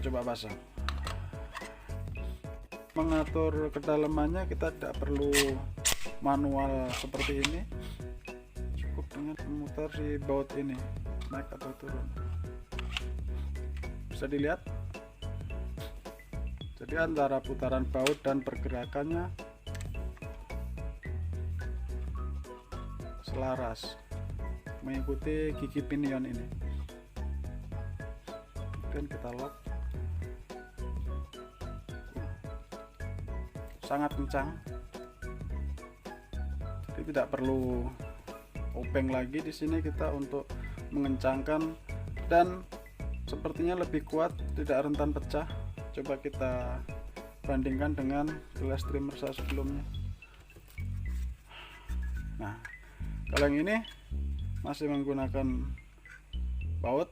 coba pasang. Mengatur kedalamannya kita tidak perlu manual seperti ini, cukup dengan memutar di baut ini, naik atau turun. Bisa dilihat, jadi antara putaran baut dan pergerakannya selaras mengikuti gigi pinion ini. Kemudian kita lock, sangat kencang, jadi tidak perlu openg lagi. Di sini kita untuk mengencangkan dan sepertinya lebih kuat, tidak rentan pecah. Coba kita bandingkan dengan gelas trimmer saya sebelumnya. Nah, kalau yang ini masih menggunakan baut,